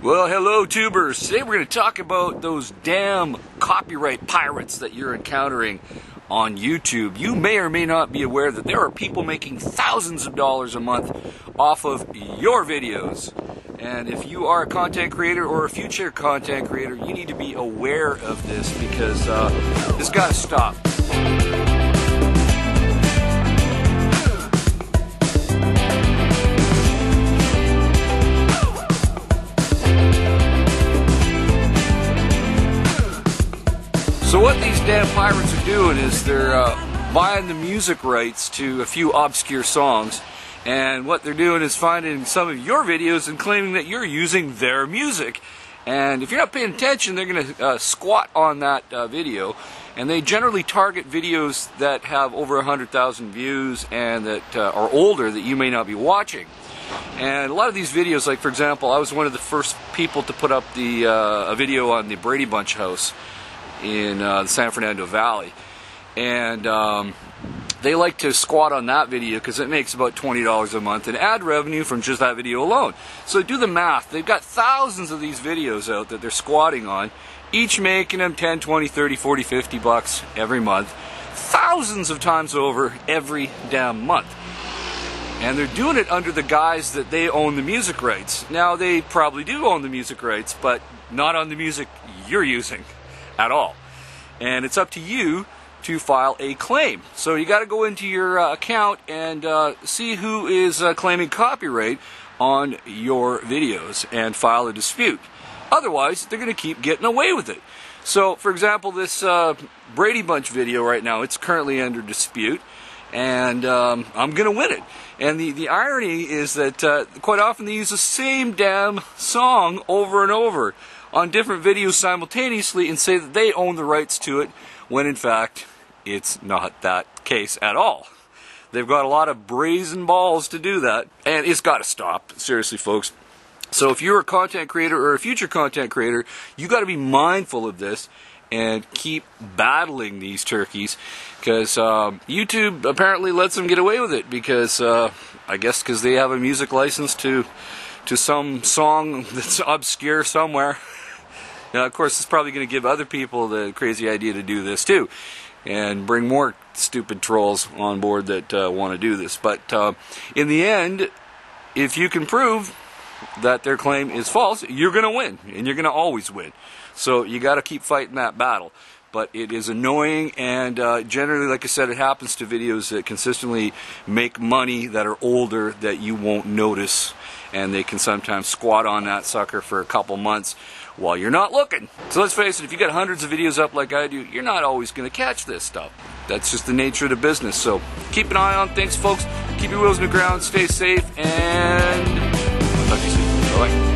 Well, hello tubers. Today we're going to talk about those damn copyright pirates that you're encountering on YouTube. You may or may not be aware that there are people making thousands of dollars a month off of your videos. And if you are a content creator or a future content creator, you need to be aware of this because this got to stop. So what these damn pirates are doing is they're buying the music rights to a few obscure songs, and what they're doing is finding some of your videos and claiming that you're using their music. And if you're not paying attention, they're going to squat on that video, and they generally target videos that have over 100,000 views and that are older that you may not be watching. And a lot of these videos, like for example, I was one of the first people to put up a video on the Brady Bunch house in the San Fernando Valley, and they like to squat on that video because it makes about $20 a month in ad revenue from just that video alone. So do the math. They've got thousands of these videos out that they're squatting on, each making them 10, 20, 30, 40, 50 bucks every month, thousands of times over every damn month. And they're doing it under the guise that they own the music rights. Now, they probably do own the music rights, but not on the music you're using at all. And it's up to you to file a claim. So you got to go into your account and see who is claiming copyright on your videos and file a dispute. Otherwise, they're going to keep getting away with it. So, for example, this Brady Bunch video right now, it's currently under dispute, and I'm going to win it. And the irony is that quite often they use the same damn song over and over on different videos simultaneously and say that they own the rights to it, when in fact it's not that case at all. They've got a lot of brazen balls to do that, and it's got to stop. Seriously, folks. So if you're a content creator or a future content creator, you got to be mindful of this and keep battling these turkeys, because YouTube apparently lets them get away with it because I guess because they have a music license to some song that's obscure somewhere. Now, of course, it's probably going to give other people the crazy idea to do this too, and bring more stupid trolls on board that want to do this. But in the end, if you can prove that their claim is false, you're going to win, and you're going to always win. So you got to keep fighting that battle. But it is annoying, and generally, like I said, it happens to videos that consistently make money that are older that you won't notice, and they can sometimes squat on that sucker for a couple months while you're not looking. So let's face it, if you got hundreds of videos up like I do, you're not always going to catch this stuff. That's just the nature of the business. So keep an eye on things, folks. Keep your wheels in the ground, stay safe, and I'll talk to you soon. Bye-bye.